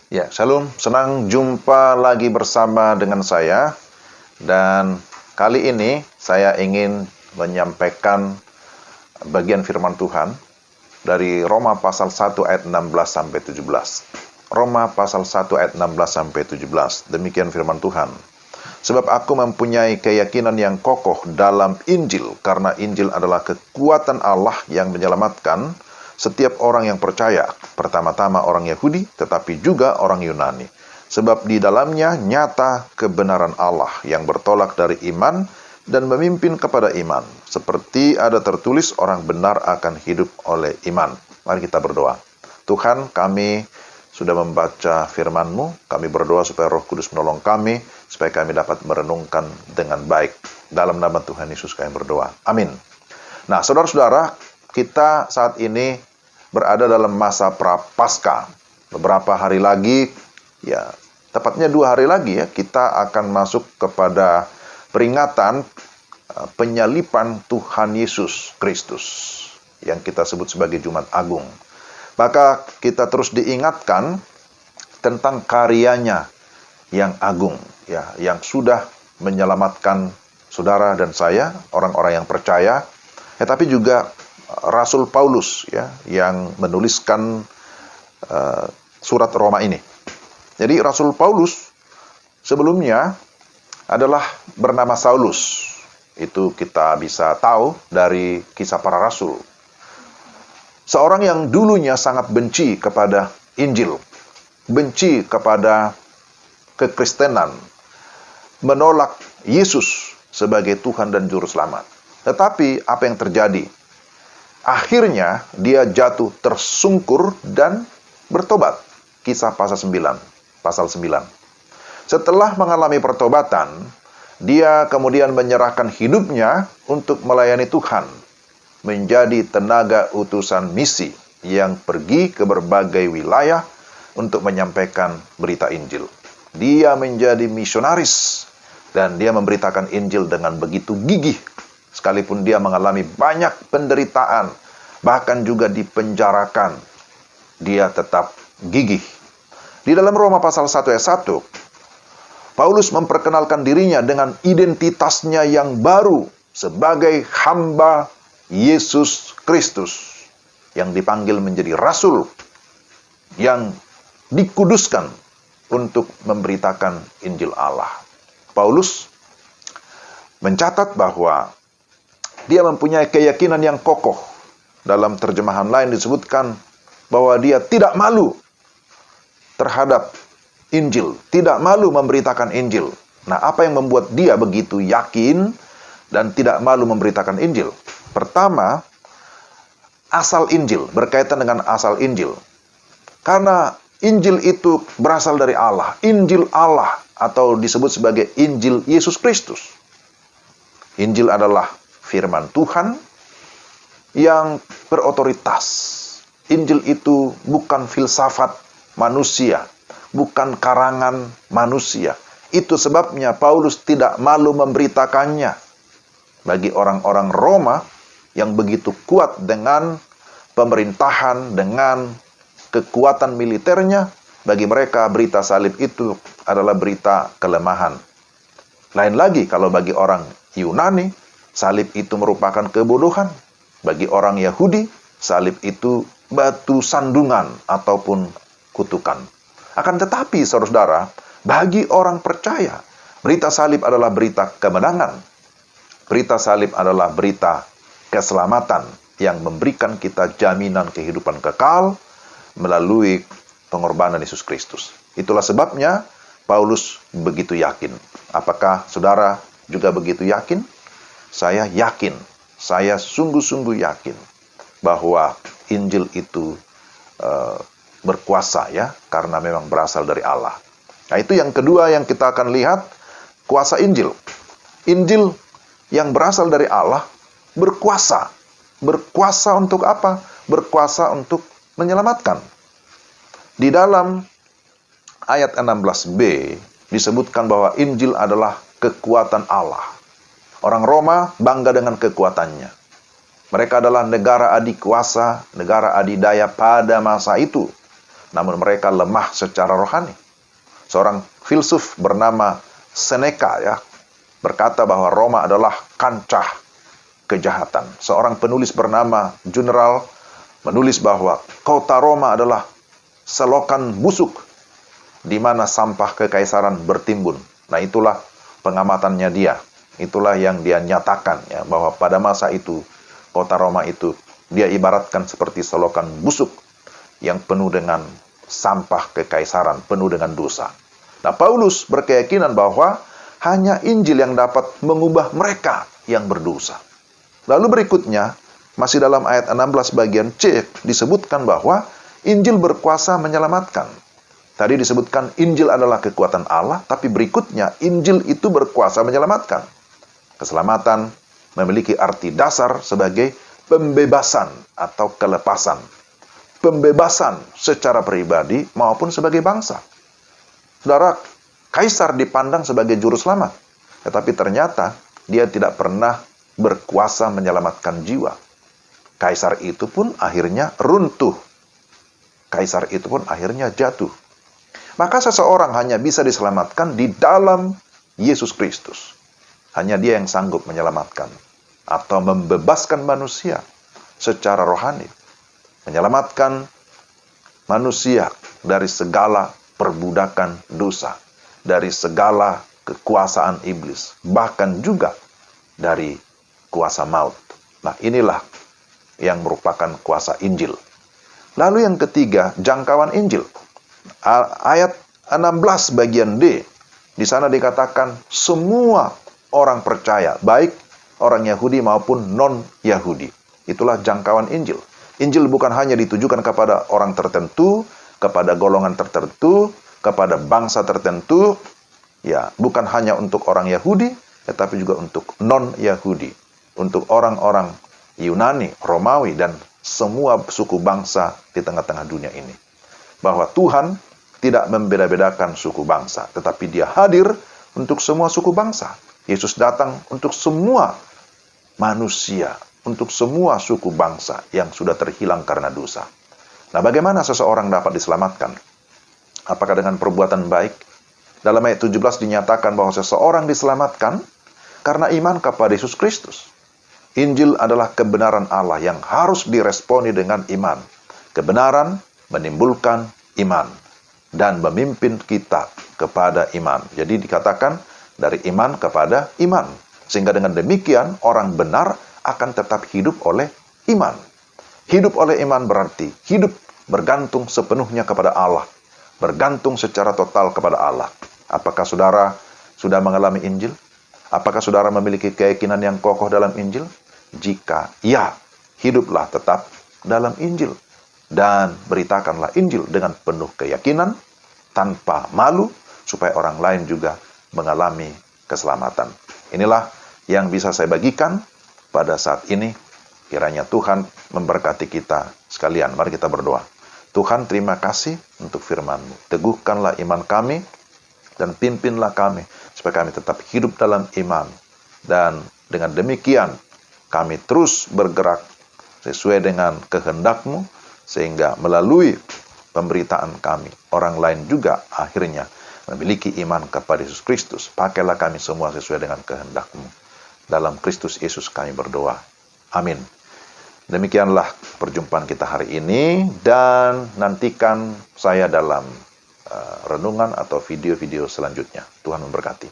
Ya, Shalom, senang jumpa lagi bersama dengan saya. Dan kali ini saya ingin menyampaikan bagian firman Tuhan dari Roma pasal 1 ayat 16 sampai 17. Roma pasal 1 ayat 16 sampai 17. Demikian firman Tuhan. Sebab aku mempunyai keyakinan yang kokoh dalam Injil, karena Injil adalah kekuatan Allah yang menyelamatkan setiap orang yang percaya, pertama-tama orang Yahudi, tetapi juga orang Yunani. Sebab di dalamnya nyata kebenaran Allah yang bertolak dari iman dan memimpin kepada iman. Seperti ada tertulis, orang benar akan hidup oleh iman. Mari kita berdoa. Tuhan, kami sudah membaca firman-Mu, kami berdoa supaya Roh Kudus menolong kami, supaya kami dapat merenungkan dengan baik. Dalam nama Tuhan Yesus kami berdoa. Amin. Nah, saudara-saudara, kita saat ini berada dalam masa Prapaskah. Beberapa hari lagi, ya tepatnya 2 hari lagi ya, kita akan masuk kepada peringatan penyaliban Tuhan Yesus Kristus, yang kita sebut sebagai Jumat Agung. Maka kita terus diingatkan tentang karyanya yang agung, ya, yang sudah menyelamatkan saudara dan saya, orang-orang yang percaya, tapi juga Rasul Paulus, ya, yang menuliskan surat Roma ini. Jadi Rasul Paulus sebelumnya adalah bernama Saulus. Itu kita bisa tahu dari Kisah Para Rasul. Seorang yang dulunya sangat benci kepada Injil, benci kepada kekristenan, menolak Yesus sebagai Tuhan dan Juru Selamat. Tetapi apa yang terjadi? Akhirnya dia jatuh tersungkur dan bertobat. Kisah pasal 9. Setelah mengalami pertobatan, dia kemudian menyerahkan hidupnya untuk melayani Tuhan, menjadi tenaga utusan misi yang pergi ke berbagai wilayah untuk menyampaikan berita Injil. Dia menjadi misionaris dan dia memberitakan Injil dengan begitu gigih. Sekalipun dia mengalami banyak penderitaan, bahkan juga dipenjarakan, dia tetap gigih. Di dalam Roma pasal 1 ayat 1, Paulus memperkenalkan dirinya dengan identitasnya yang baru sebagai hamba Yesus Kristus, yang dipanggil menjadi rasul, yang dikuduskan untuk memberitakan Injil Allah. Paulus mencatat bahwa dia mempunyai keyakinan yang kokoh. Dalam terjemahan lain disebutkan bahwa dia tidak malu terhadap Injil, tidak malu memberitakan Injil. Nah, apa yang membuat dia begitu yakin dan tidak malu memberitakan Injil? Pertama, asal Injil, berkaitan dengan asal Injil. Karena Injil itu berasal dari Allah, Injil Allah, atau disebut sebagai Injil Yesus Kristus. Injil adalah firman Tuhan yang berotoritas. Injil itu bukan filsafat manusia, bukan karangan manusia. Itu sebabnya Paulus tidak malu memberitakannya. Bagi orang-orang Roma yang begitu kuat dengan pemerintahan, dengan kekuatan militernya, bagi mereka berita salib itu adalah berita kelemahan. Lain lagi kalau bagi orang Yunani, salib itu merupakan kebodohan. Bagi orang Yahudi, salib itu batu sandungan ataupun kutukan. Akan tetapi, saudara-saudara, bagi orang percaya, berita salib adalah berita kemenangan. Berita salib adalah berita keselamatan yang memberikan kita jaminan kehidupan kekal melalui pengorbanan Yesus Kristus. Itulah sebabnya Paulus begitu yakin. Apakah saudara juga begitu yakin? Saya yakin, saya sungguh-sungguh yakin bahwa Injil itu berkuasa, ya, karena memang berasal dari Allah. Nah, itu yang kedua yang kita akan lihat, kuasa Injil. Injil yang berasal dari Allah berkuasa. Berkuasa untuk apa? Berkuasa untuk menyelamatkan. Di dalam ayat 16b disebutkan bahwa Injil adalah kekuatan Allah. Orang Roma bangga dengan kekuatannya. Mereka adalah negara adikuasa, negara adidaya pada masa itu. namun mereka lemah secara rohani. Seorang filsuf bernama Seneca berkata bahwa Roma adalah kancah kejahatan. Seorang penulis bernama General menulis bahwa kota Roma adalah selokan busuk di mana sampah kekaisaran bertimbun. Nah, itulah pengamatannya dia. Itulah yang dia nyatakan bahwa pada masa itu kota Roma itu dia ibaratkan seperti selokan busuk yang penuh dengan sampah kekaisaran, penuh dengan dosa. Nah, Paulus berkeyakinan bahwa hanya Injil yang dapat mengubah mereka yang berdosa. Lalu berikutnya, masih dalam ayat 16 bagian C, disebutkan bahwa Injil berkuasa menyelamatkan. Tadi disebutkan Injil adalah kekuatan Allah, tapi berikutnya Injil itu berkuasa menyelamatkan. Keselamatan memiliki arti dasar sebagai pembebasan atau kelepasan. Pembebasan secara pribadi maupun sebagai bangsa. Saudara, kaisar dipandang sebagai juru selamat, tetapi ternyata dia tidak pernah berkuasa menyelamatkan jiwa. Kaisar itu pun akhirnya runtuh. Kaisar itu pun akhirnya jatuh. Maka seseorang hanya bisa diselamatkan di dalam Yesus Kristus. Hanya dia yang sanggup menyelamatkan atau membebaskan manusia secara rohani. Menyelamatkan manusia dari segala perbudakan dosa, dari segala kekuasaan iblis, bahkan juga dari kuasa maut. Nah, inilah yang merupakan kuasa Injil. Lalu yang ketiga, jangkauan Injil. Ayat 16 bagian D, di sana dikatakan semua orang percaya, baik orang Yahudi maupun non-Yahudi. Itulah jangkauan Injil. Injil bukan hanya ditujukan kepada orang tertentu, kepada golongan tertentu, kepada bangsa tertentu, bukan hanya untuk orang Yahudi, tetapi juga untuk non-Yahudi, untuk orang-orang Yunani, Romawi, dan semua suku bangsa di tengah-tengah dunia ini. Bahwa Tuhan tidak membeda-bedakan suku bangsa, tetapi Dia hadir untuk semua suku bangsa. Yesus datang untuk semua manusia, untuk semua suku bangsa yang sudah terhilang karena dosa. Nah, bagaimana seseorang dapat diselamatkan? Apakah dengan perbuatan baik? Dalam ayat 17 dinyatakan bahwa seseorang diselamatkan karena iman kepada Yesus Kristus. Injil adalah kebenaran Allah yang harus diresponi dengan iman. Kebenaran menimbulkan iman dan memimpin kita kepada iman. Jadi dikatakan dari iman kepada iman. Sehingga dengan demikian orang benar akan tetap hidup oleh iman. Hidup oleh iman berarti hidup bergantung sepenuhnya kepada Allah. Bergantung secara total kepada Allah. Apakah saudara sudah mengalami Injil? Apakah saudara memiliki keyakinan yang kokoh dalam Injil? Jika ya, hiduplah tetap dalam Injil. Dan beritakanlah Injil dengan penuh keyakinan, tanpa malu, supaya orang lain juga mengalami keselamatan. Inilah yang bisa saya bagikan pada saat ini. Kiranya Tuhan memberkati kita sekalian. Mari kita berdoa. Tuhan, terima kasih untuk firman-Mu. Teguhkanlah iman kami dan pimpinlah kami supaya kami tetap hidup dalam iman. Dan dengan demikian kami terus bergerak sesuai dengan kehendak-Mu, sehingga melalui pemberitaan kami, orang lain juga akhirnya memiliki iman kepada Yesus Kristus. Pakailah kami semua sesuai dengan kehendak-Mu. Dalam Kristus Yesus kami berdoa. Amin. Demikianlah perjumpaan kita hari ini, dan nantikan saya dalam renungan atau video-video selanjutnya. Tuhan memberkati.